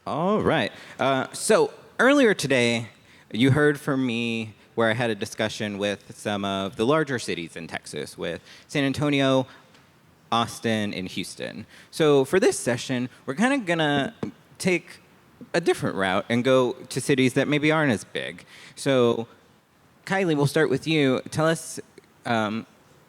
All right. So earlier today, you heard from me where I had a discussion with some of the larger cities in Texas, with San Antonio, Austin, and Houston. So for this session, we're kind of gonna take a different route and go to cities that maybe aren't as big. So Kylie, we'll start with you. Tell us,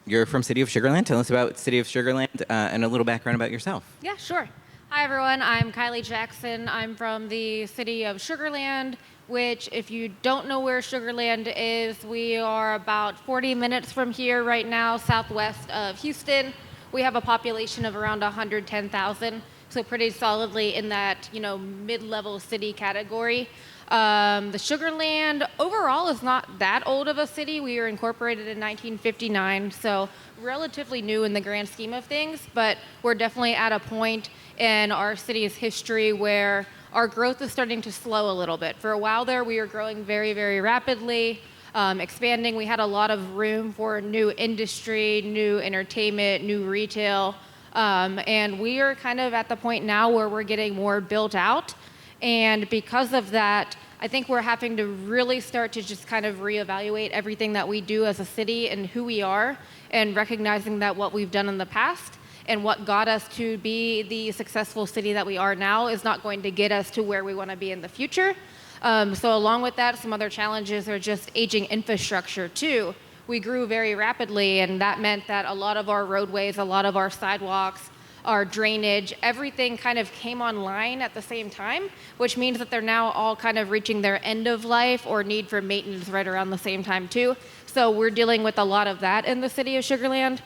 you're from City of Sugarland. Tell us about City of Sugarland and a little background about yourself. Yeah, sure. Hi, everyone. I'm Kylie Jackson. I'm from the city of Sugarland, which, if you don't know where Sugarland is, we are about 40 minutes from here right now, southwest of Houston. We have a population of around 110,000, so pretty solidly in that, mid-level city category. The Sugarland overall is not that old of a city. We were incorporated in 1959, so relatively new in the grand scheme of things, but we're definitely at a point in our city's history where our growth is starting to slow a little bit. For a while there, we were growing very, very rapidly, expanding. We had a lot of room for new industry, new entertainment, new retail, and we are kind of at the point now where we're getting more built out. And because of that, I think we're having to really start to just kind of reevaluate everything that we do as a city and who we are, and recognizing that what we've done in the past and what got us to be the successful city that we are now is not going to get us to where we want to be in the future. So along with that, some other challenges are just aging infrastructure too. We grew very rapidly, and that meant that a lot of our roadways, a lot of our sidewalks, our drainage, everything kind of came online at the same time, which means that they're now all kind of reaching their end of life or need for maintenance right around the same time too. So we're dealing with a lot of that in the city of Sugarland.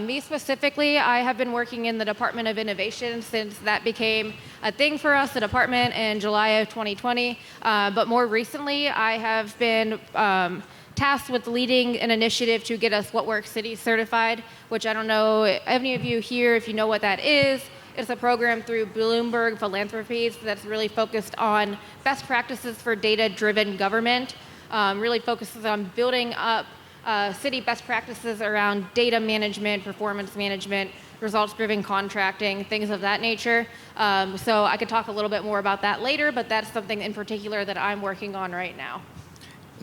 Me specifically, I have been working in the Department of Innovation since that became a thing for us, the department, in July of 2020. But more recently, I have been tasked with leading an initiative to get us What Works City certified, which I don't know any of you here if you know what that is. It's a program through Bloomberg Philanthropies that's really focused on best practices for data-driven government, really focuses on building up city best practices around data management, performance management, results-driven contracting, things of that nature. So I could talk a little bit more about that later, but that's something in particular that I'm working on right now.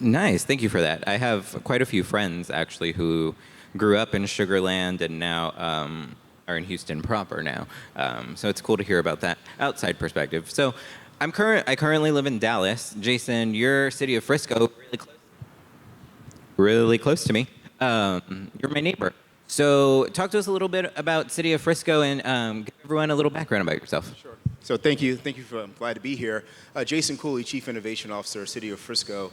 Nice, thank you for that. I have quite a few friends actually who grew up in Sugarland and now are in Houston proper now. So it's cool to hear about that outside perspective. So I currently live in Dallas. Jason, your city of Frisco, really close to me. You're my neighbor. So talk to us a little bit about City of Frisco and give everyone a little background about yourself. Sure. So thank you. I'm glad to be here. Jason Cooley, Chief Innovation Officer, City of Frisco.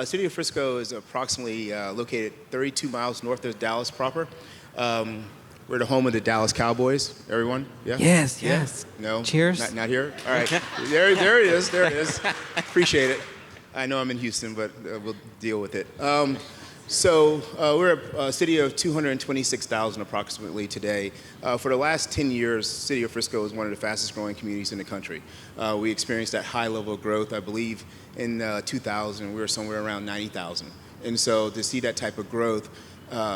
City of Frisco is approximately located 32 miles north of Dallas proper. We're the home of the Dallas Cowboys. Everyone? Yeah? Yes. No? Cheers. Not here? All right. There it is. Appreciate it. I know I'm in Houston, but we'll deal with it. So we're a city of 226,000 approximately today. For the last 10 years, City of Frisco is one of the fastest growing communities in the country. We experienced that high level of growth. I believe in 2000, we were somewhere around 90,000. And so to see that type of growth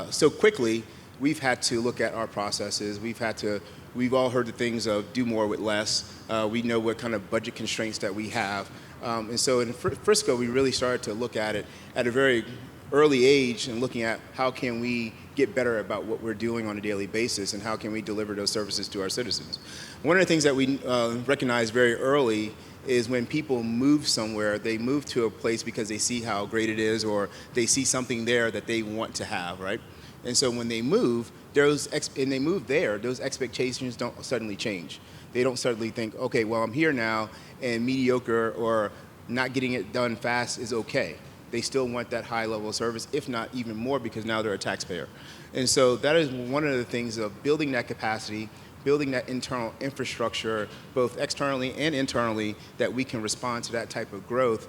so quickly, we've had to look at our processes. We've all heard the things of do more with less. We know what kind of budget constraints that we have. And so in Frisco, we really started to look at it at a very early age and looking at how can we get better about what we're doing on a daily basis and how can we deliver those services to our citizens. One of the things that we recognize very early is when people move somewhere, they move to a place because they see how great it is or they see something there that they want to have, right? And so when they move, those expectations don't suddenly change. They don't suddenly think, okay, well, I'm here now and mediocre or not getting it done fast is okay. They still want that high level of service, if not even more, because now they're a taxpayer. And so that is one of the things of building that capacity, building that internal infrastructure, both externally and internally, that we can respond to that type of growth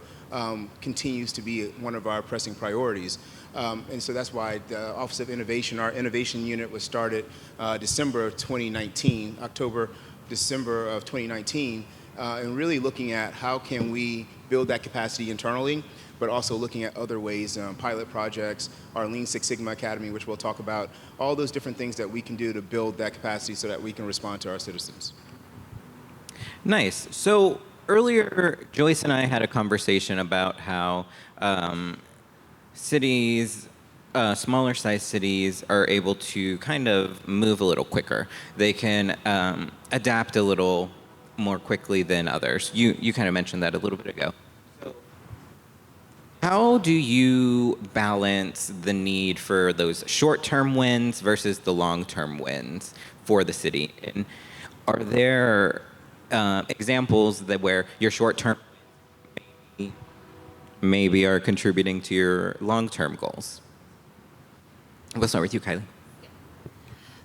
continues to be one of our pressing priorities. And so that's why the Office of Innovation, our innovation unit was started December of 2019, December of 2019, and really looking at how can we build that capacity internally, but also looking at other ways, pilot projects, our Lean Six Sigma Academy, which we'll talk about, all those different things that we can do to build that capacity so that we can respond to our citizens. Nice. So earlier, Joyce and I had a conversation about how cities, smaller sized cities, are able to kind of move a little quicker. They can adapt a little more quickly than others. You kind of mentioned that a little bit ago. How do you balance the need for those short-term wins versus the long-term wins for the city? And are there examples that where your short-term maybe are contributing to your long-term goals? We'll start with you, Kylie.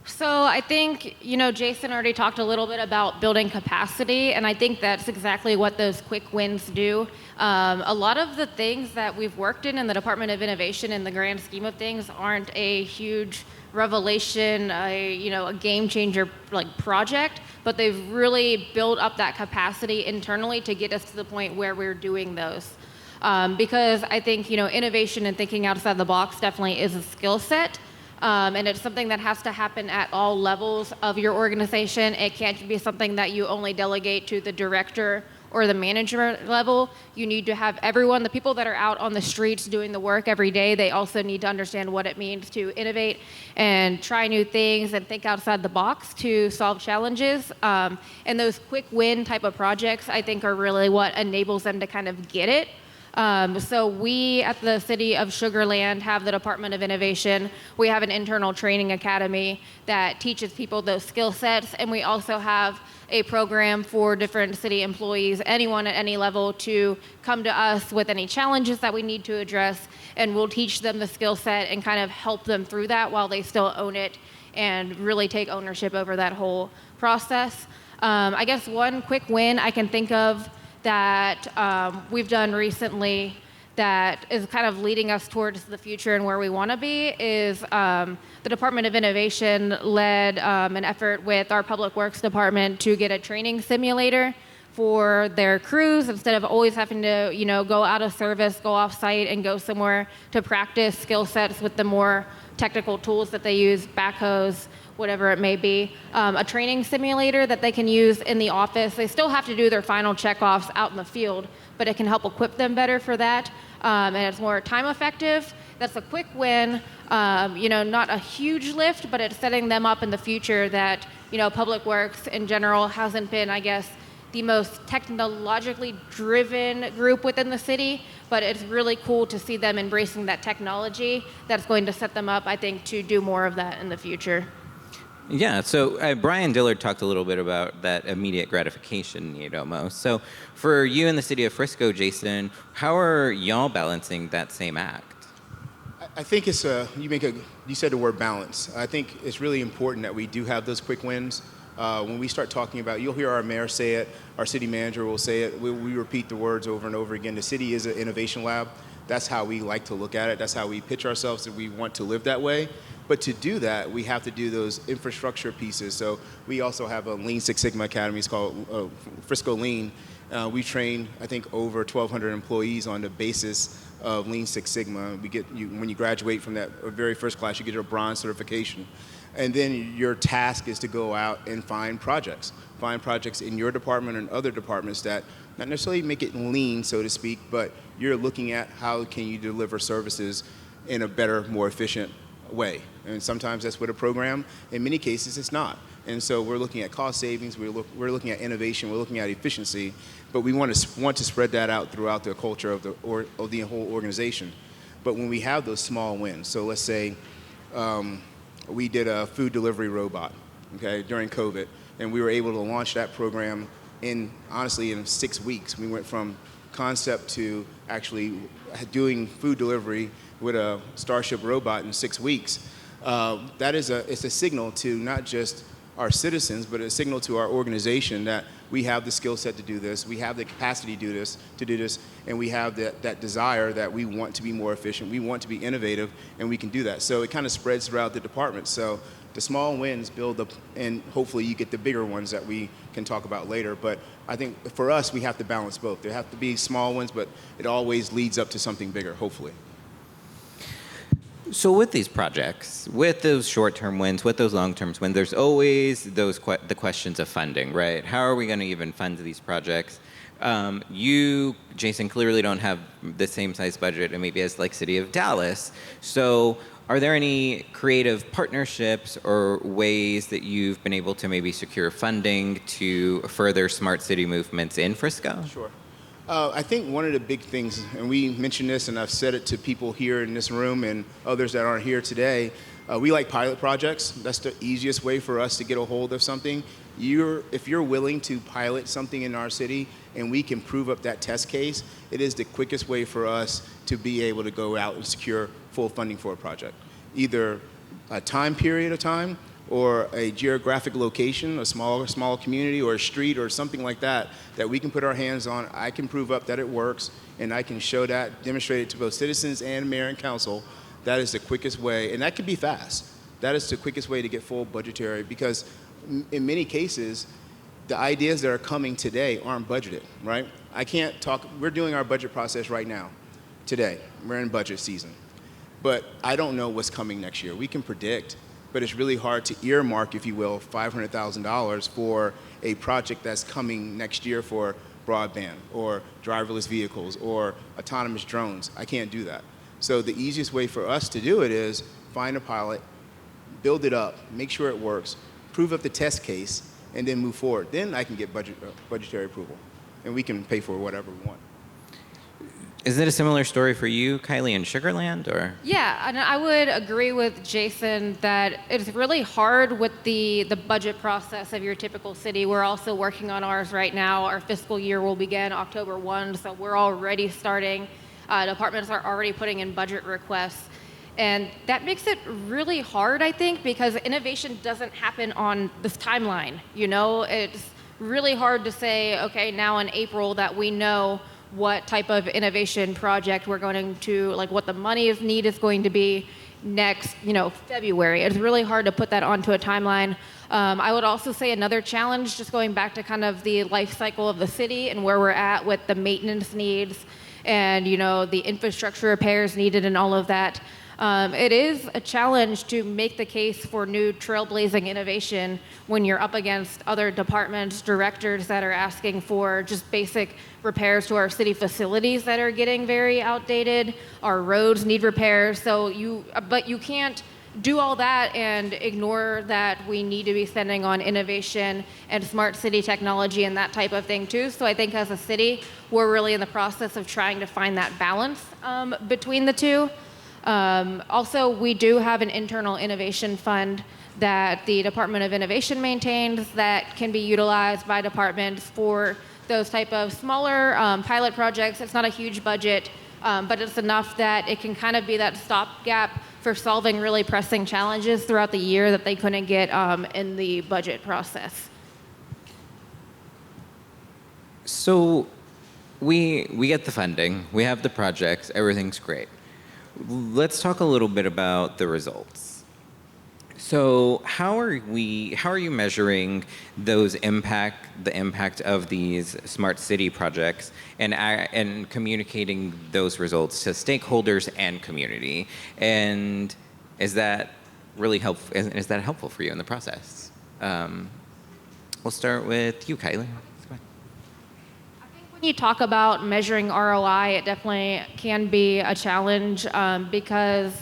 So I think, Jason already talked a little bit about building capacity, and I think that's exactly what those quick wins do. A lot of the things that we've worked in the Department of Innovation in the grand scheme of things aren't a huge revelation, a game changer like project, but they've really built up that capacity internally to get us to the point where we're doing those. Because I think, innovation and thinking outside the box definitely is a skill set. And it's something that has to happen at all levels of your organization. It can't be something that you only delegate to the director or the manager level. You need to have everyone, the people that are out on the streets doing the work every day, they also need to understand what it means to innovate and try new things and think outside the box to solve challenges. And those quick win type of projects, I think, are really what enables them to kind of get it. So we at the City of Sugarland have the Department of Innovation. We have an internal training academy that teaches people those skill sets, and we also have a program for different city employees, anyone at any level, to come to us with any challenges that we need to address, and we'll teach them the skill set and kind of help them through that while they still own it and really take ownership over that whole process. I guess one quick win I can think of that we've done recently that is kind of leading us towards the future and where we want to be is the Department of Innovation led an effort with our Public Works Department to get a training simulator for their crews instead of always having to, go out of service, go off site and go somewhere to practice skill sets with the more technical tools that they use, backhoes, whatever it may be, a training simulator that they can use in the office. They still have to do their final checkoffs out in the field, but it can help equip them better for that, and it's more time effective. That's a quick win, not a huge lift, but it's setting them up in the future that, Public Works in general hasn't been, I guess, the most technologically driven group within the city, but it's really cool to see them embracing that technology that's going to set them up, I think, to do more of that in the future. Yeah, so Brian Dillard talked a little bit about that immediate gratification need almost. So for you in the city of Frisco, Jason, how are y'all balancing that same act? I think it's you said the word balance. I think it's really important that we do have those quick wins. When we start talking about, you'll hear our mayor say it, our city manager will say it, we repeat the words over and over again. The city is an innovation lab. That's how we like to look at it. That's how we pitch ourselves, that we want to live that way. But to do that, we have to do those infrastructure pieces. So we also have a Lean Six Sigma Academy. It's called Frisco Lean. We train, I think, over 1,200 employees on the basis of Lean Six Sigma. When you graduate from that very first class, you get your bronze certification. And then your task is to go out and find projects in your department and other departments that not necessarily make it lean, so to speak, but you're looking at how can you deliver services in a better, more efficient way. And sometimes that's with a program. In many cases, it's not. And so we're looking at cost savings, we're looking at innovation, we're looking at efficiency, but we want to spread that out throughout the culture of the whole organization. But when we have those small wins, so let's say we did a food delivery robot, during COVID, and we were able to launch that program honestly in 6 weeks. We went from concept to actually doing food delivery with a Starship robot in 6 weeks. It's a signal to not just our citizens, but a signal to our organization that we have the skill set to do this, we have the capacity to do this, and we have that desire that we want to be more efficient, we want to be innovative, and we can do that. So it kind of spreads throughout the department. So the small wins build up, and hopefully you get the bigger ones that we can talk about later. But I think for us, we have to balance both. There have to be small ones, but it always leads up to something bigger, hopefully. So with these projects, with those short-term wins, with those long-term wins, there's always the questions of funding, right? How are we going to even fund these projects? You, Jason, clearly don't have the same size budget, and maybe as like City of Dallas. So, are there any creative partnerships or ways that you've been able to maybe secure funding to further smart city movements in Frisco? Sure. I think one of the big things, and we mentioned this, and I've said it to people here in this room and others that aren't here today, we like pilot projects. That's the easiest way for us to get a hold of something. If you're willing to pilot something in our city and we can prove up that test case, it is the quickest way for us to be able to go out and secure full funding for a project. Either a time period of time or a geographic location, a small community or a street or something like that we can put our hands on. I can prove up that it works, and I can show that, demonstrate it to both citizens and mayor and council. That is the quickest way, and that can be fast. That is the quickest way to get full budgetary, because in many cases, the ideas that are coming today aren't budgeted, right? I can't talk, we're doing our budget process right now, today. We're in budget season. But I don't know what's coming next year. We can predict, but it's really hard to earmark, if you will, $500,000 for a project that's coming next year for broadband or driverless vehicles or autonomous drones. I can't do that. So the easiest way for us to do it is find a pilot, build it up, make sure it works, prove up the test case, and then move forward. Then I can get budgetary approval, and we can pay for whatever we want. Is it a similar story for you, Kylie, in Sugarland, or? Yeah, and I would agree with Jason that it's really hard with the budget process of your typical city. We're also working on ours right now. Our fiscal year will begin October 1, so we're already starting. Departments are already putting in budget requests. And that makes it really hard, I think, because innovation doesn't happen on this timeline. You know, it's really hard to say, okay, now in April that we know what type of innovation project we're going to, like what the money need is going to be next, February. It's really hard to put that onto a timeline. I would also say another challenge, just going back to kind of the life cycle of the city and where we're at with the maintenance needs and, the infrastructure repairs needed and all of that. It is a challenge to make the case for new trailblazing innovation when you're up against other departments, directors that are asking for just basic repairs to our city facilities that are getting very outdated. Our roads need repairs. But you can't do all that and ignore that we need to be spending on innovation and smart city technology and that type of thing too. So I think as a city, we're really in the process of trying to find that balance between the two. Also, we do have an internal innovation fund that the Department of Innovation maintains that can be utilized by departments for those type of smaller pilot projects. It's not a huge budget, but it's enough that it can kind of be that stopgap for solving really pressing challenges throughout the year that they couldn't get in the budget process. So we get the funding, we have the projects, everything's great. Let's talk a little bit about the results. So how are you measuring the impact of these smart city projects and communicating those results to stakeholders and community? And is that really helpful? Is that helpful for you in the process? We'll start with you, Kylie. When you talk about measuring ROI, it definitely can be a challenge because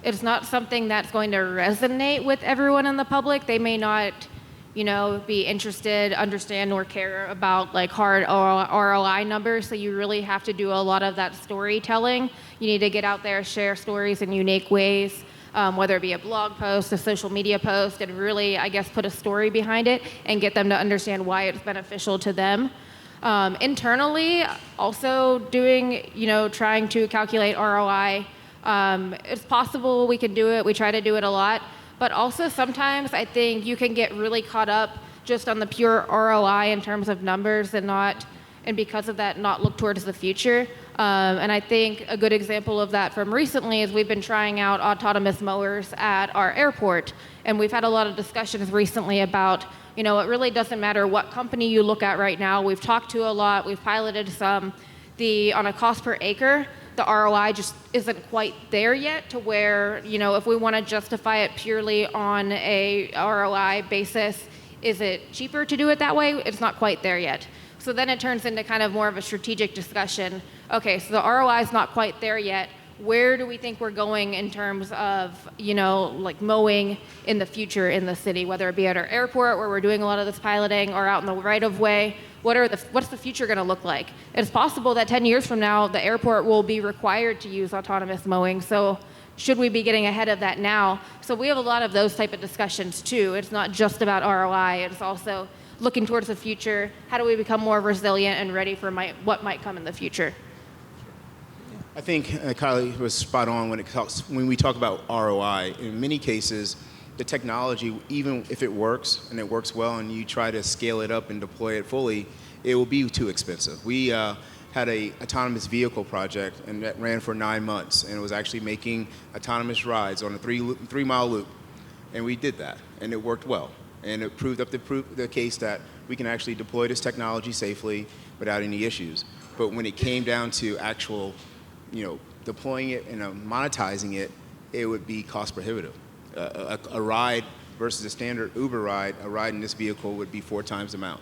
it's not something that's going to resonate with everyone in the public. They may not, be interested, understand, or care about like hard ROI numbers. So you really have to do a lot of that storytelling. You need to get out there, share stories in unique ways, whether it be a blog post, a social media post, and really, I guess, put a story behind it and get them to understand why it's beneficial to them. Internally, also doing, trying to calculate ROI. It's possible we can do it. We try to do it a lot. But also sometimes I think you can get really caught up just on the pure ROI in terms of numbers and because of that, not look towards the future. And I think a good example of that from recently is we've been trying out autonomous mowers at our airport. And we've had a lot of discussions recently about it really doesn't matter what company you look at right now. We've talked to a lot. We've piloted some. On a cost per acre, the ROI just isn't quite there yet to where, if we want to justify it purely on a ROI basis, is it cheaper to do it that way? It's not quite there yet. So then it turns into kind of more of a strategic discussion. Okay, so the ROI is not quite there yet. Where do we think we're going in terms of, like mowing in the future in the city, whether it be at our airport where we're doing a lot of this piloting or out in the right of way? What's the future going to look like? It's possible that 10 years from now, the airport will be required to use autonomous mowing. So should we be getting ahead of that now? So we have a lot of those type of discussions too. It's not just about ROI. It's also looking towards the future. How do we become more resilient and ready for what might come in the future? I think Kylie was spot on when we talk about ROI. In many cases, the technology, even if it works and it works well and you try to scale it up and deploy it fully, it will be too expensive. We had a autonomous vehicle project and that ran for 9 months and it was actually making autonomous rides on a 3-mile loop. And we did that and it worked well. And it proved up the case that we can actually deploy this technology safely without any issues. But when it came down to actual deploying it and monetizing it, it would be cost prohibitive. A ride versus a standard Uber ride, a ride in this vehicle would be 4 times the amount.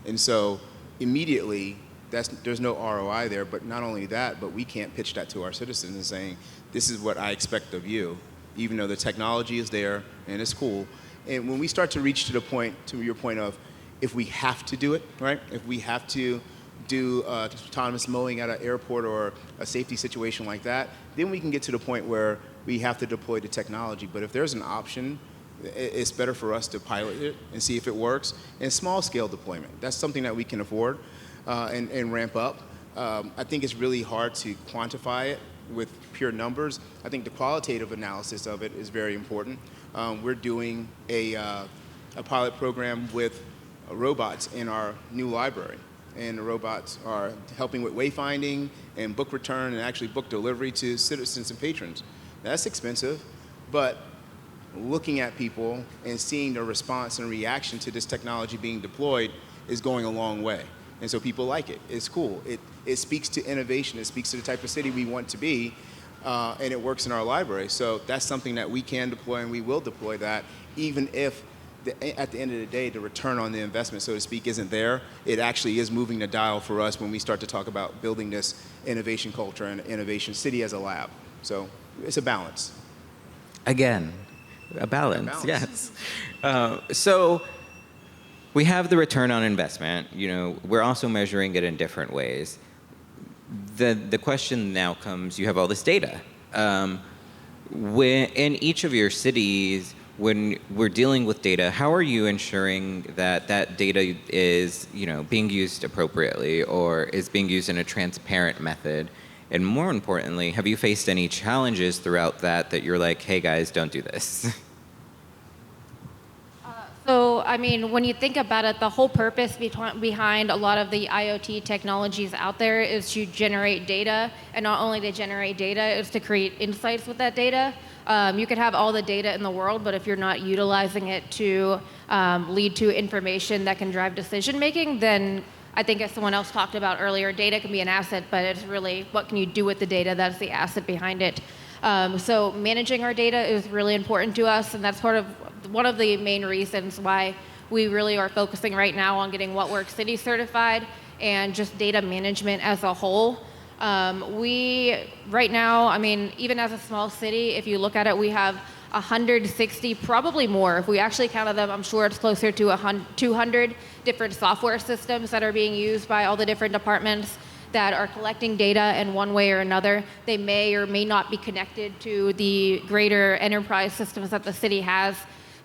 And so immediately, there's no ROI there, but not only that, but we can't pitch that to our citizens and saying, this is what I expect of you, even though the technology is there and it's cool. And when we start to reach to the point, to your point of, if we have to do it, right? If we have to do autonomous mowing at an airport or a safety situation like that, then we can get to the point where we have to deploy the technology. But if there's an option, it's better for us to pilot it and see if it works. And small scale deployment, that's something that we can afford and ramp up. I think it's really hard to quantify it with pure numbers. I think the qualitative analysis of it is very important. We're doing a pilot program with robots in our new library. And the robots are helping with wayfinding and book return and actually book delivery to citizens and patrons. That's expensive, but looking at people and seeing their response and reaction to this technology being deployed is going a long way. And so people like it. It's cool. It speaks to innovation. It speaks to the type of city we want to be, and it works in our library. So that's something that we can deploy, and we will deploy that, even if at the end of the day, the return on the investment, so to speak, isn't there. It actually is moving the dial for us when we start to talk about building this innovation culture and innovation city as a lab. So it's a balance. Again, a balance. Yes. So we have the return on investment. We're also measuring it in different ways. The question now comes, you have all this data. In each of your cities, when we're dealing with data, how are you ensuring that that data is, being used appropriately or is being used in a transparent method? And more importantly, have you faced any challenges throughout that you're like, hey guys, don't do this? So, when you think about it, the whole purpose behind a lot of the IoT technologies out there is to generate data, and not only to generate data, it's to create insights with that data. You could have all the data in the world, but if you're not utilizing it to lead to information that can drive decision making, then I think as someone else talked about earlier, data can be an asset, but it's really what can you do with the data that's the asset behind it. So managing our data is really important to us, and that's one of the main reasons why we really are focusing right now on getting What Works City certified and just data management as a whole. Right now, even as a small city, if you look at it, we have 160, probably more. If we actually counted them, I'm sure it's closer to 200 different software systems that are being used by all the different departments that are collecting data in one way or another. They may or may not be connected to the greater enterprise systems that the city has.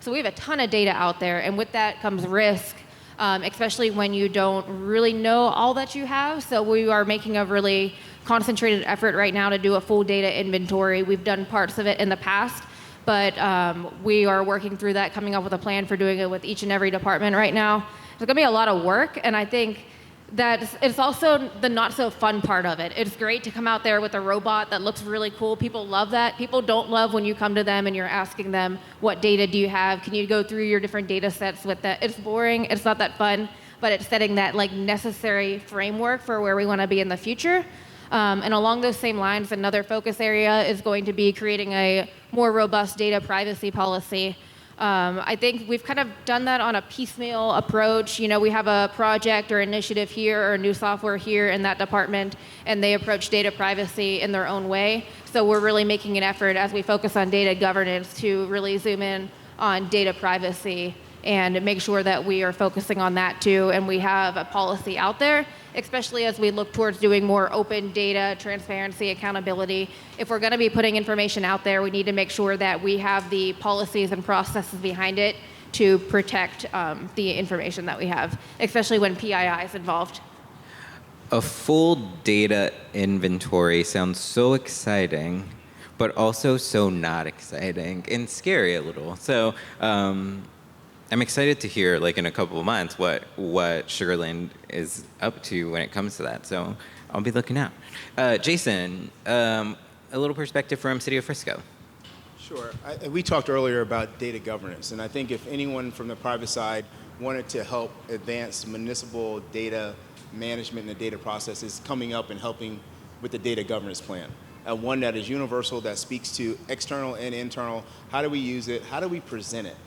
So we have a ton of data out there, and with that comes risk, especially when you don't really know all that you have. So we are making a really concentrated effort right now to do a full data inventory. We've done parts of it in the past, but we are working through that, coming up with a plan for doing it with each and every department right now. It's gonna be a lot of work, and I think that it's also the not so fun part of it. It's great to come out there with a robot that looks really cool. People love that. People don't love when you come to them and you're asking them, what data do you have? Can you go through your different data sets with that? It's boring, it's not that fun, but it's setting that necessary framework for where we wanna be in the future. And along those same lines, another focus area is going to be creating a more robust data privacy policy. I think we've kind of done that on a piecemeal approach. We have a project or initiative here or new software here in that department, and they approach data privacy in their own way. So we're really making an effort as we focus on data governance to really zoom in on data privacy and make sure that we are focusing on that too. And we have a policy out there, especially as we look towards doing more open data, transparency, accountability. If we're going to be putting information out there, we need to make sure that we have the policies and processes behind it to protect the information that we have, especially when PII is involved. A full data inventory sounds so exciting, but also so not exciting and scary a little. So I'm excited to hear, like, in a couple of months, what Sugarland is up to when it comes to that. So I'll be looking out. Jason, a little perspective from City of Frisco. Sure. We talked earlier about data governance, and I think if anyone from the private side wanted to help advance municipal data management and the data processes, coming up and helping with the data governance plan. One that is universal, that speaks to external and internal. How do we use it? How do we present it?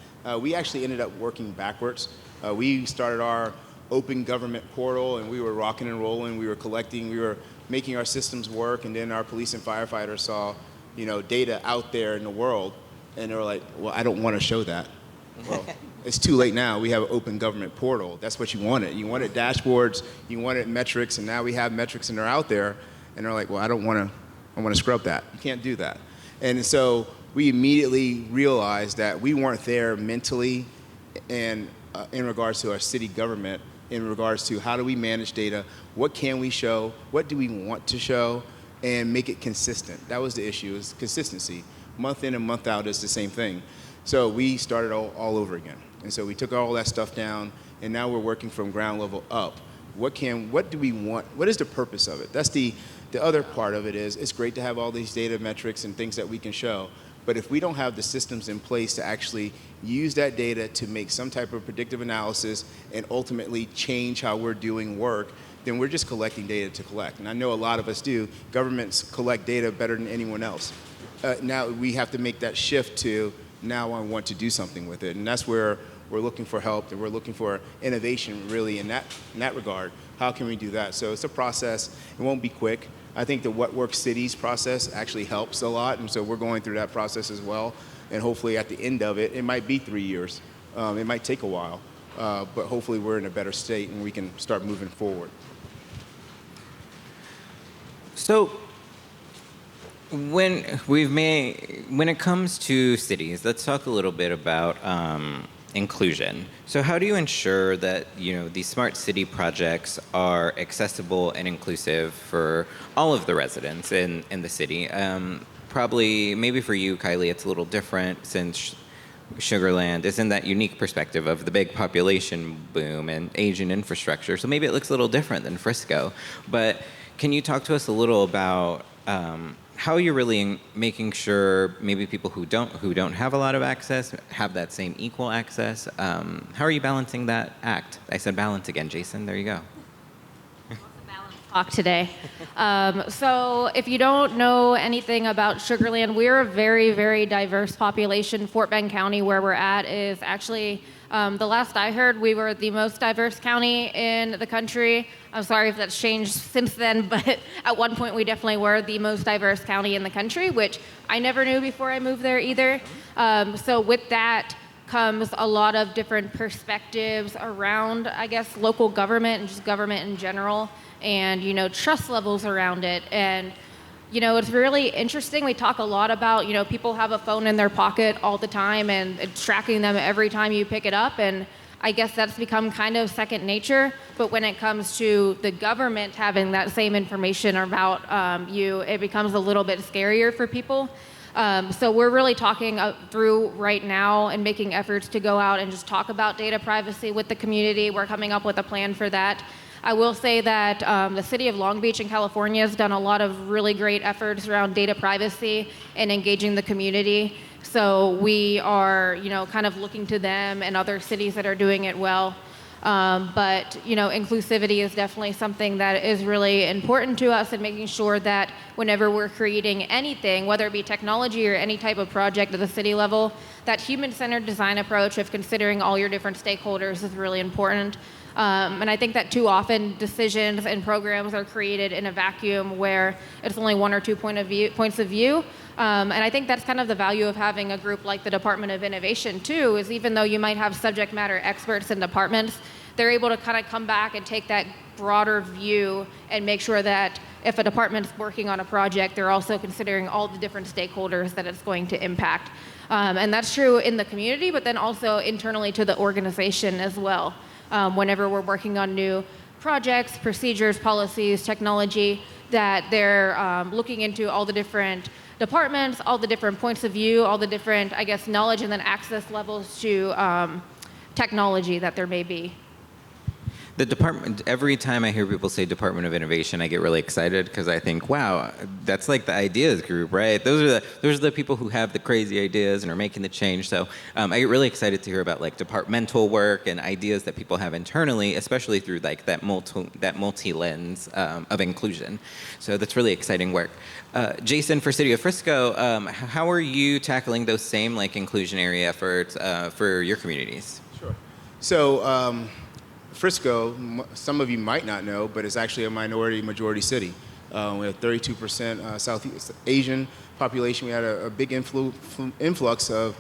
We actually ended up working backwards. We started our open government portal, and we were rocking and rolling. We were collecting, we were making our systems work, and then our police and firefighters saw, data out there in the world, and they were like, well, I don't want to show that. Well, it's too late now. We have an open government portal. That's what you wanted. You wanted dashboards, you wanted metrics, and now we have metrics, and they're out there, and they're like, well, I want to scrub that. You can't do that. And so we immediately realized that we weren't there mentally and in regards to our city government, in regards to how do we manage data, what can we show, what do we want to show, and make it consistent. That was the issue, is consistency. Month in and month out is the same thing. So we started all over again. And so we took all that stuff down, and now we're working from ground level up. What do we want? What is the purpose of it? That's the other part of it is, it's great to have all these data metrics and things that we can show, but if we don't have the systems in place to actually use that data to make some type of predictive analysis and ultimately change how we're doing work, then we're just collecting data to collect. And I know a lot of us do. Governments collect data better than anyone else. Now we have to make that shift to, now I want to do something with it. And that's where we're looking for help, and we're looking for innovation really in that regard. How can we do that? So it's a process. It won't be quick. I think the What Works Cities process actually helps a lot, and so we're going through that process as well. And hopefully at the end of it, it might be 3 years. It might take a while, but hopefully we're in a better state and we can start moving forward. So when it comes to cities, let's talk a little bit about inclusion. So how do you ensure that these smart city projects are accessible and inclusive for all of the residents in the city? Probably, maybe for you, Kylie, it's a little different since Sugarland is in that unique perspective of the big population boom and aging infrastructure. So maybe it looks a little different than Frisco. But can you talk to us a little about how you're really making sure maybe people who don't have a lot of access have that same equal access? How are you balancing that act? I said balance again, Jason. There you go. Talk today. So if you don't know anything about Sugarland, we're a very, very diverse population. Fort Bend County, where we're at, is actually, the last I heard, we were the most diverse county in the country. I'm sorry if that's changed since then, but at one point we definitely were the most diverse county in the country, which I never knew before I moved there either. So with that comes a lot of different perspectives around, I guess, local government and just government in general, and trust levels around it. And it's really interesting. We talk a lot about people have a phone in their pocket all the time, and it's tracking them every time you pick it up, and I guess that's become kind of second nature. But when it comes to the government having that same information about you, it becomes a little bit scarier for people. So we're really talking through right now and making efforts to go out and just talk about data privacy with the community. We're coming up with a plan for that. I will say that the city of Long Beach in California has done a lot of really great efforts around data privacy and engaging the community. So we are, kind of looking to them and other cities that are doing it well. But inclusivity is definitely something that is really important to us, and making sure that whenever we're creating anything, whether it be technology or any type of project at the city level, that human-centered design approach of considering all your different stakeholders is really important. And I think that too often decisions and programs are created in a vacuum where it's only one or two points of view. And I think that's kind of the value of having a group like the Department of Innovation too, is even though you might have subject matter experts in departments, they're able to kind of come back and take that broader view and make sure that if a department's working on a project, they're also considering all the different stakeholders that it's going to impact. And that's true in the community, but then also internally to the organization as well. Whenever we're working on new projects, procedures, policies, technology, that they're looking into all the different departments, all the different points of view, all the different, knowledge and then access levels to technology that there may be. The department, every time I hear people say Department of Innovation, I get really excited because I think, wow, that's like the ideas group, right? Those are the people who have the crazy ideas and are making the change. So I get really excited to hear about like departmental work and ideas that people have internally, especially through like that multi lens of inclusion. So that's really exciting work. Jason, for City of Frisco, how are you tackling those same like inclusionary efforts for your communities? Sure. So Frisco, some of you might not know, but it's actually a majority city. We have 32% Southeast Asian population. We had a big influx of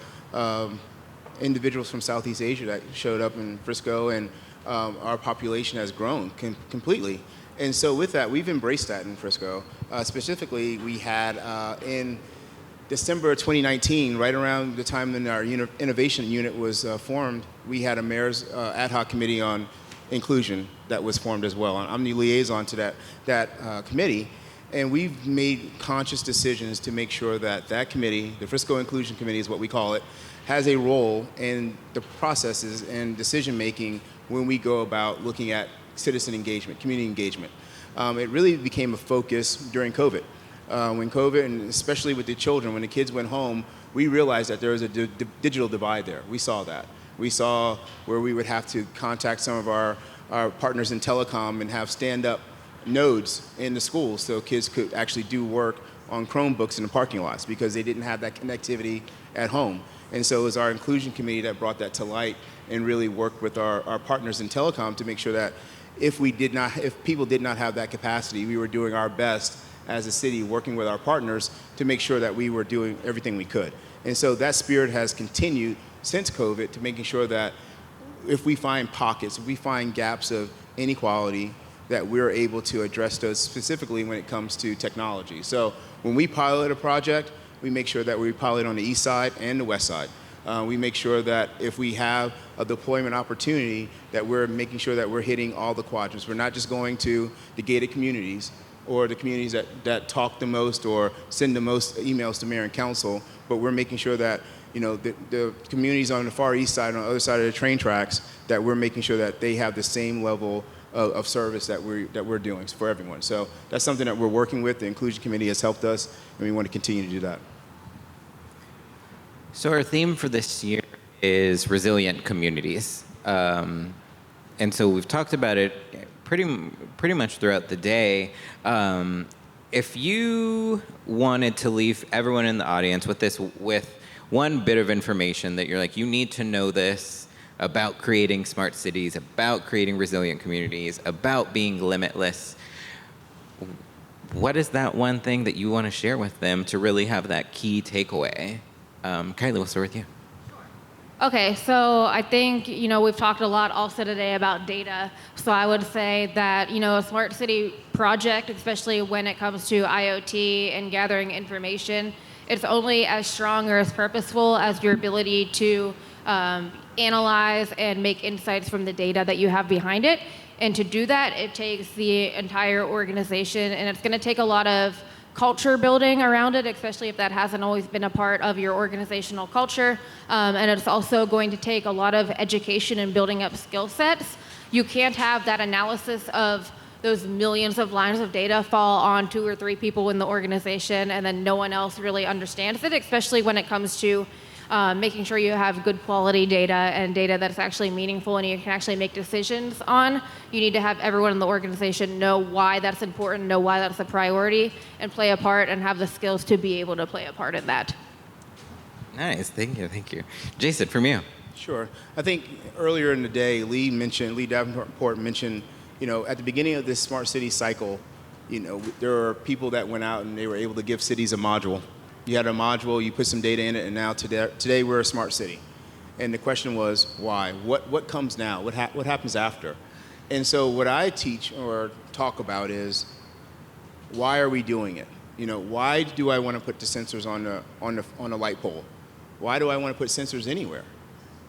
individuals from Southeast Asia that showed up in Frisco, and our population has grown completely. And so with that, we've embraced that in Frisco. Specifically, we had in December 2019, right around the time when our innovation unit was formed, we had a mayor's ad hoc committee on inclusion that was formed as well. I'm the liaison to that committee, and we've made conscious decisions to make sure that committee, the Frisco Inclusion Committee is what we call it, has a role in the processes and decision making when we go about looking at citizen engagement, community engagement. It really became a focus during COVID. When COVID, and especially with the children, when the kids went home, we realized that there was a digital divide there. We saw that. We saw where we would have to contact some of our partners in telecom and have stand-up nodes in the schools so kids could actually do work on Chromebooks in the parking lots because they didn't have that connectivity at home. And so it was our inclusion committee that brought that to light and really worked with our partners in telecom to make sure that if people did not have that capacity, we were doing our best as a city working with our partners to make sure that we were doing everything we could. And so that spirit has continued since COVID to making sure that if we find pockets, if we find gaps of inequality, that we're able to address those specifically when it comes to technology. So when we pilot a project, we make sure that we pilot on the east side and the west side. We make sure that if we have a deployment opportunity, that we're making sure that we're hitting all the quadrants. We're not just going to the gated communities or the communities that talk the most or send the most emails to mayor and council, but we're making sure that the communities on the far east side, on the other side of the train tracks, that we're making sure that they have the same level of service that we're doing for everyone. So that's something that we're working with. The Inclusion Committee has helped us, and we want to continue to do that. So our theme for this year is resilient communities. And so we've talked about it pretty much throughout the day. If you wanted to leave everyone in the audience with one bit of information that you're like, you need to know this about creating smart cities, about creating resilient communities, about being limitless, what is that one thing that you want to share with them to really have that key takeaway? Kylie, we'll start with you. Okay, so I think, we've talked a lot also today about data. So I would say that, a smart city project, especially when it comes to IoT and gathering information, it's only as strong or as purposeful as your ability to analyze and make insights from the data that you have behind it. And to do that, it takes the entire organization, and it's going to take a lot of culture building around it, especially if that hasn't always been a part of your organizational culture. And it's also going to take a lot of education and building up skill sets. You can't have that analysis of those millions of lines of data fall on 2 or 3 people in the organization and then no one else really understands it, especially when it comes to making sure you have good quality data and data that's actually meaningful and you can actually make decisions on. You need to have everyone in the organization know why that's important, know why that's a priority, and play a part and have the skills to be able to play a part in that. Nice, thank you. Jason, from you. Sure. I think earlier in the day, Lee Davenport mentioned, at the beginning of this smart city cycle, there are people that went out and they were able to give cities a module. You had a module, you put some data in it, and now today we're a smart city. And the question was, why? What comes now? What happens after? And so what I teach or talk about is, why are we doing it? Why do I want to put the sensors on the light pole? Why do I want to put sensors anywhere?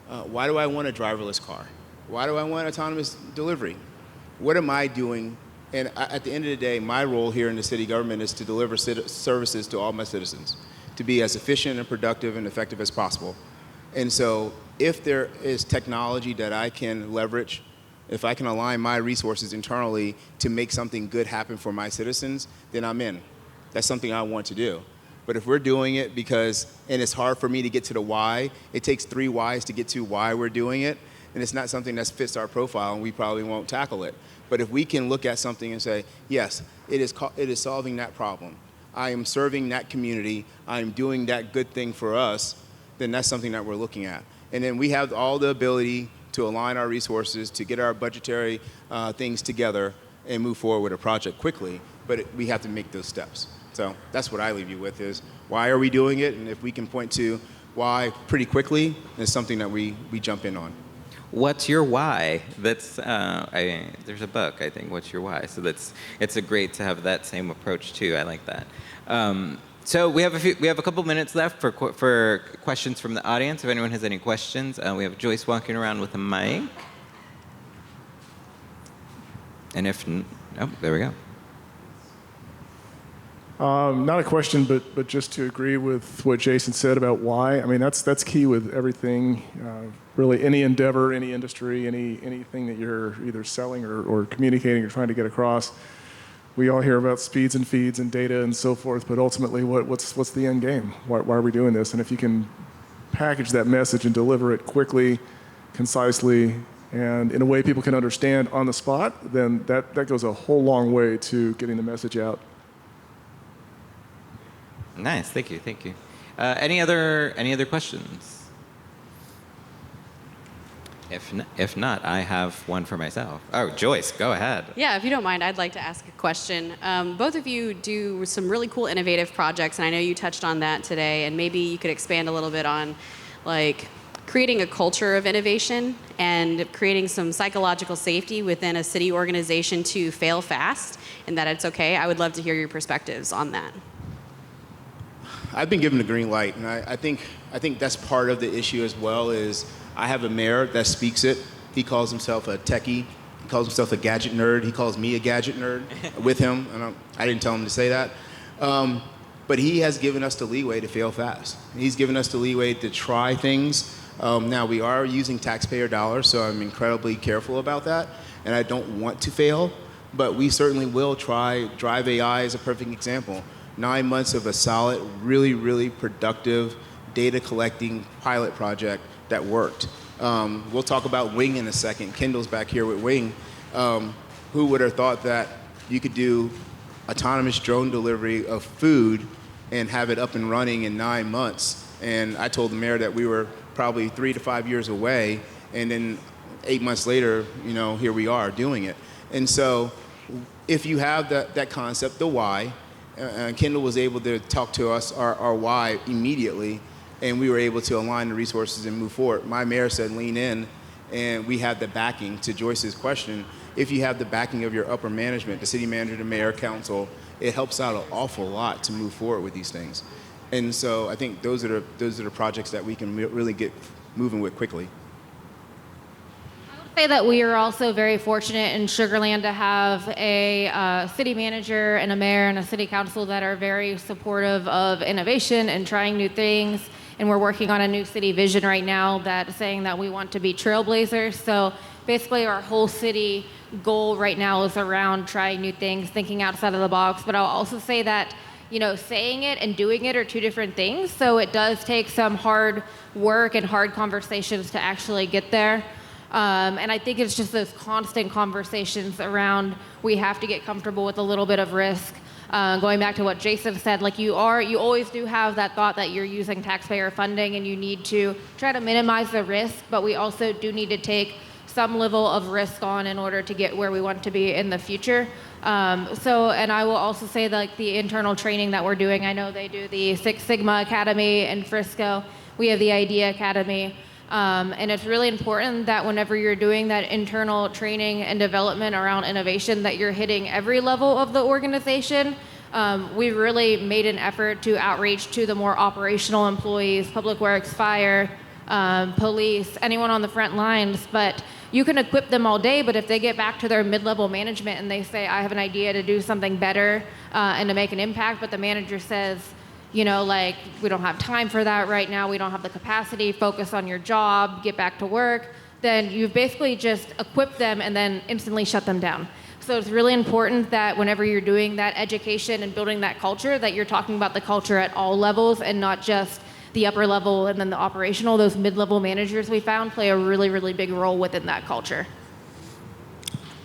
Why do I want a driverless car? Why do I want autonomous delivery? What am I doing? And at the end of the day, my role here in the city government is to deliver services to all my citizens, to be as efficient and productive and effective as possible. And so if there is technology that I can leverage, if I can align my resources internally to make something good happen for my citizens, then I'm in. That's something I want to do. But if we're doing it and it's hard for me to get to the why, it takes 3 whys to get to why we're doing it, and it's not something that fits our profile, and we probably won't tackle it. But if we can look at something and say, yes, it is solving that problem, I am serving that community, I am doing that good thing for us, then that's something that we're looking at. And then we have all the ability to align our resources, to get our budgetary things together and move forward with a project quickly, but we have to make those steps. So that's what I leave you with is, why are we doing it? And if we can point to why pretty quickly, it's something that we jump in on. What's your why? That's there's a book, I think, What's Your Why? So it's great to have that same approach too. I like that. So we have a couple minutes left for questions from the audience. If anyone has any questions, we have Joyce walking around with a mic. And there we go. Not a question, but just to agree with what Jason said about why. I mean, that's key with everything. Really, any endeavor, any industry, anything that you're either selling or communicating or trying to get across. We all hear about speeds and feeds and data and so forth, but ultimately, what's the end game? Why are we doing this? And if you can package that message and deliver it quickly, concisely, and in a way people can understand on the spot, then that goes a whole long way to getting the message out. Nice, thank you. Any other questions? If not, I have one for myself. Oh, Joyce, go ahead. Yeah, if you don't mind, I'd like to ask a question. Both of you do some really cool, innovative projects, and I know you touched on that today, and maybe you could expand a little bit on, creating a culture of innovation and creating some psychological safety within a city organization to fail fast, and that it's okay. I would love to hear your perspectives on that. I've been given the green light, and I think that's part of the issue as well. Is I have a mayor that speaks it. He calls himself a techie. He calls himself a gadget nerd. He calls me a gadget nerd with him. And I didn't tell him to say that. But he has given us the leeway to fail fast. He's given us the leeway to try things. Now, we are using taxpayer dollars, so I'm incredibly careful about that. And I don't want to fail, but we certainly will try. Drive AI is a perfect example. 9 months of a solid, really, really productive data collecting pilot project that worked. We'll talk about Wing in a second. Kendall's back here with Wing. Who would have thought that you could do autonomous drone delivery of food and have it up and running in 9 months? And I told the mayor that we were probably 3 to 5 years away, and then 8 months later, here we are doing it. And so if you have that concept, the why, Kendall was able to talk to us our why immediately, and we were able to align the resources and move forward. My mayor said lean in, and we have the backing. To Joyce's question, if you have the backing of your upper management, the city manager, the mayor, council, it helps out an awful lot to move forward with these things. And so I think those are the projects that we can really get moving with quickly. Say that we are also very fortunate in Sugarland to have a city manager and a mayor and a city council that are very supportive of innovation and trying new things. And we're working on a new city vision right now that's saying that we want to be trailblazers. So basically our whole city goal right now is around trying new things, thinking outside of the box. But I'll also say that saying it and doing it are two different things. So it does take some hard work and hard conversations to actually get there. And I think it's just those constant conversations around we have to get comfortable with a little bit of risk. Going back to what Jason said, like you always do have that thought that you're using taxpayer funding and you need to try to minimize the risk, but we also do need to take some level of risk on in order to get where we want to be in the future. And I will also say that like the internal training that we're doing, I know they do the Six Sigma Academy in Frisco. We have the Idea Academy. And it's really important that whenever you're doing that internal training and development around innovation, that you're hitting every level of the organization. We really made an effort to outreach to the more operational employees, public works, fire, police, anyone on the front lines. But you can equip them all day, but if they get back to their mid-level management and they say, I have an idea to do something better and to make an impact, but the manager says, we don't have time for that right now, we don't have the capacity, focus on your job, get back to work, then you've basically just equipped them and then instantly shut them down. So it's really important that whenever you're doing that education and building that culture, that you're talking about the culture at all levels and not just the upper level and then the operational. Those mid-level managers we found play a really, really big role within that culture.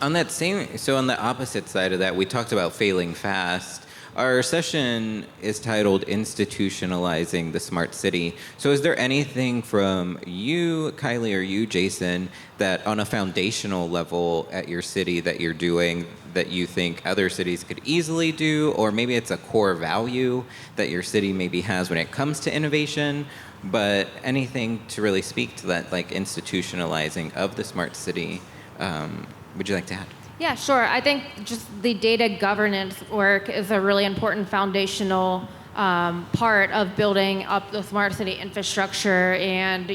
On the opposite side of that, we talked about failing fast. Our session is titled Institutionalizing the Smart City. So is there anything from you, Kylie, or you, Jason, that on a foundational level at your city that you're doing that you think other cities could easily do, or maybe it's a core value that your city maybe has when it comes to innovation, but anything to really speak to that, like institutionalizing of the smart city, would you like to add? Yeah, sure. I think just the data governance work is a really important foundational part of building up the smart city infrastructure and,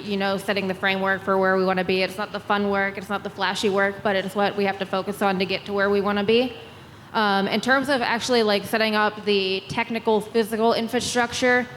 setting the framework for where we want to be. It's not the fun work, it's not the flashy work, but it's what we have to focus on to get to where we want to be. In terms of actually setting up the technical, physical infrastructure,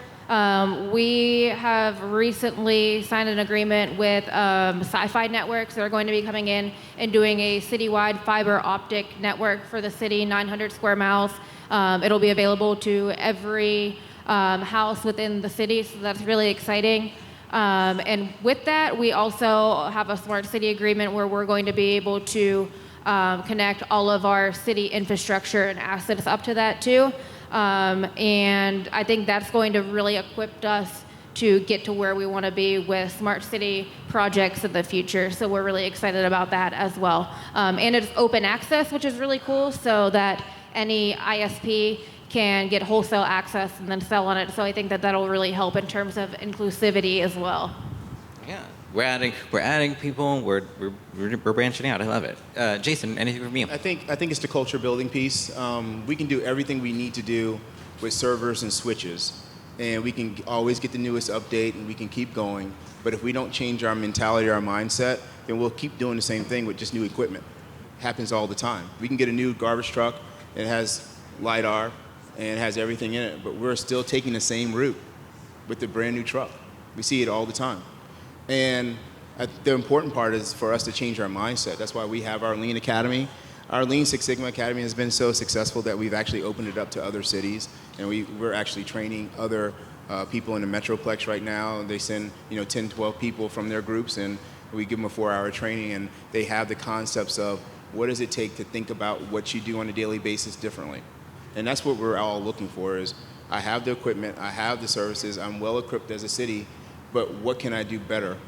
we have recently signed an agreement with Sci-Fi Networks. They're going to be coming in and doing a citywide fiber optic network for the city, 900 square miles. It'll be available to every house within the city, so that's really exciting. And with that, we also have a smart city agreement where we're going to be able to connect all of our city infrastructure and assets up to that too. And I think that's going to really equip us to get to where we want to be with smart city projects in the future. So we're really excited about that as well. And it's open access, which is really cool, so that any ISP can get wholesale access and then sell on it. So I think that that'll really help in terms of inclusivity as well. Yeah, we're adding people. We're branching out. I love it. Jason, anything from you? I think it's the culture building piece. We can do everything we need to do with servers and switches, and we can always get the newest update, and we can keep going. But if we don't change our mentality, our mindset, then we'll keep doing the same thing with just new equipment. It happens all the time. We can get a new garbage truck. It has LiDAR and it has everything in it, but we're still taking the same route with the brand new truck. We see it all the time. And the important part is for us to change our mindset. That's why we have our Lean Academy. Our Lean Six Sigma Academy has been so successful that we've actually opened it up to other cities, and we're actually training other people in the Metroplex right now. They send 10, 12 people from their groups, and we give them a 4-hour training, and they have the concepts of what does it take to think about what you do on a daily basis differently. And that's what we're all looking for is, I have the equipment, I have the services, I'm well equipped as a city, but what can I do better?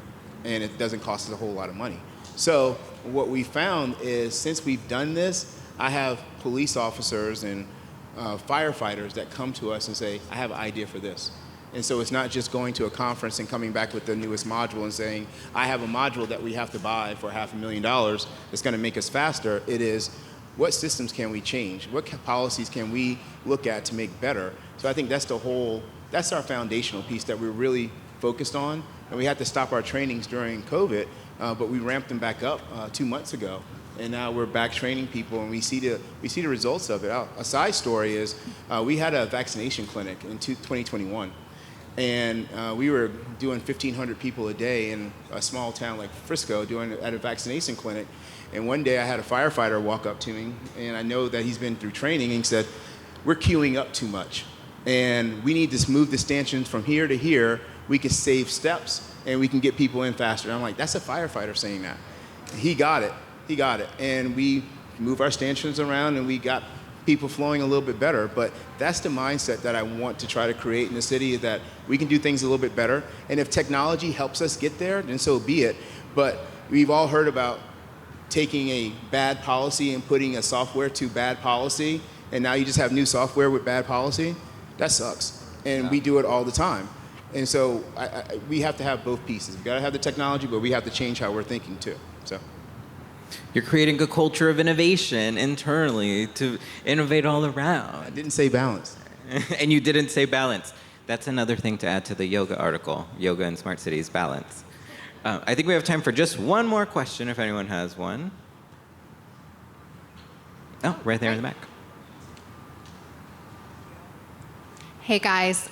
And it doesn't cost us a whole lot of money. So what we found is since we've done this, I have police officers and firefighters that come to us and say, I have an idea for this. And so it's not just going to a conference and coming back with the newest module and saying, I have a module that we have to buy for $500,000 that's going to make us faster. It is, what systems can we change? What policies can we look at to make better? So I think that's our foundational piece that we're really focused on. And we had to stop our trainings during COVID, but we ramped them back up 2 months ago. And now we're back training people, and we see the results of it. A side story is we had a vaccination clinic in 2021. And we were doing 1,500 people a day in a small town like Frisco at a vaccination clinic. And one day I had a firefighter walk up to me, and I know that he's been through training, and he said, we're queuing up too much. and we need to move the stanchions from here to here. We can save steps, and we can get people in faster. And I'm like, that's a firefighter saying that. He got it. He got it. And we move our stanchions around, and we got people flowing a little bit better. But that's the mindset that I want to try to create in the city, is that we can do things a little bit better. And if technology helps us get there, then so be it. But we've all heard about taking a bad policy and putting a software to bad policy, and now you just have new software with bad policy. That sucks. And we do it all the time. And so we have to have both pieces. We got to have the technology, but we have to change how we're thinking too. So You're creating a culture of innovation internally to innovate all around. I didn't say balance. And you didn't say balance. That's another thing to add to the yoga article, Yoga in Smart Cities, balance. I think we have time for just one more question, if anyone has one. Oh, right there in the back. Hey guys,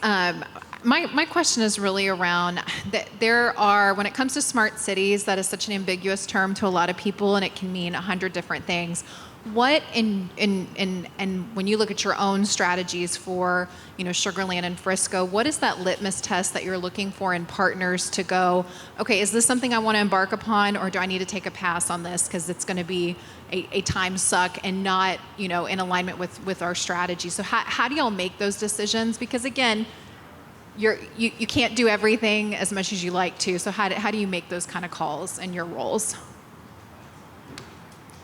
my question is really around that there are, when it comes to smart cities, that is such an ambiguous term to a lot of people, and it can mean 100 different things. What and when you look at your own strategies for, Sugarland and Frisco, what is that litmus test that you're looking for in partners to go, okay, is this something I want to embark upon, or do I need to take a pass on this because it's going to be a time suck and not, in alignment with our strategy? So how do y'all make those decisions? Because again, you can't do everything as much as you like to. So how do you make those kind of calls in your roles?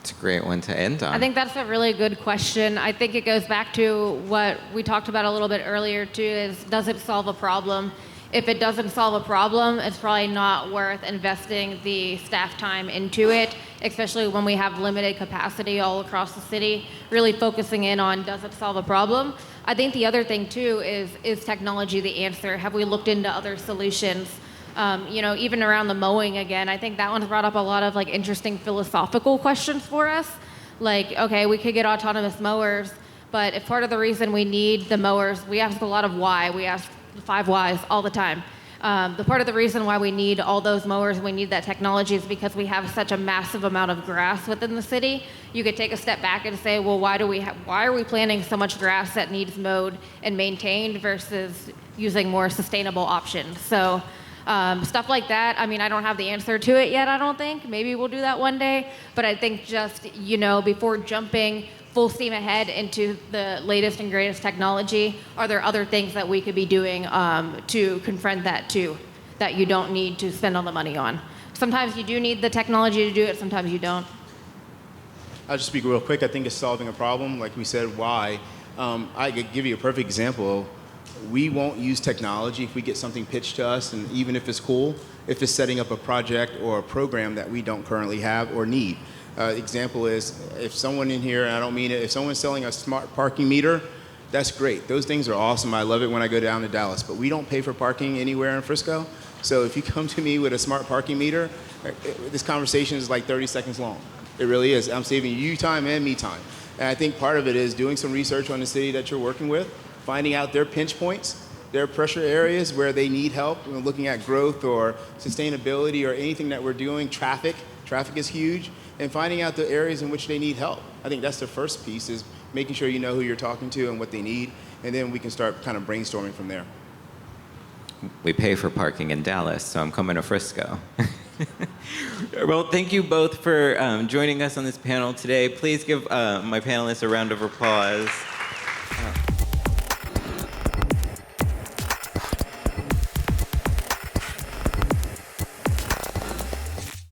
It's a great one to end on. I think that's a really good question. I think it goes back to what we talked about a little bit earlier too, is does it solve a problem? If it doesn't solve a problem, it's probably not worth investing the staff time into it, especially when we have limited capacity all across the city, really focusing in on does it solve a problem? I think the other thing too is technology the answer? Have we looked into other solutions? Even around the mowing again, I think that one's brought up a lot of interesting philosophical questions for us. Like, okay, we could get autonomous mowers, but if part of the reason we need the mowers, we ask a lot of why. We ask the 5 whys all the time. The part of the reason why we need all those mowers and we need that technology is because we have such a massive amount of grass within the city. You could take a step back and say, well, why are we planting so much grass that needs mowed and maintained versus using more sustainable options? So stuff like that. I mean, I don't have the answer to it yet, I don't think. Maybe we'll do that one day. But I think just, before jumping full steam ahead into the latest and greatest technology, are there other things that we could be doing to confront that too, that you don't need to spend all the money on? Sometimes you do need the technology to do it, sometimes you don't. I'll just speak real quick. I think it's solving a problem. Like we said, why? I could give you a perfect example. We won't use technology if we get something pitched to us, and even if it's cool, if it's setting up a project or a program that we don't currently have or need. Example is, if someone in here, and I don't mean it, if someone's selling a smart parking meter, that's great. Those things are awesome. I love it when I go down to Dallas, but we don't pay for parking anywhere in Frisco. So if you come to me with a smart parking meter, this conversation is like 30 seconds long. It really is. I'm saving you time and me time. And I think part of it is doing some research on the city that you're working with, finding out their pinch points, their pressure areas where they need help, looking at growth or sustainability or anything that we're doing, traffic is huge, and finding out the areas in which they need help. I think that's the first piece, is making sure you know who you're talking to and what they need, and then we can start kind of brainstorming from there. We pay for parking in Dallas, so I'm coming to Frisco. Well, thank you both for joining us on this panel today. Please give my panelists a round of applause.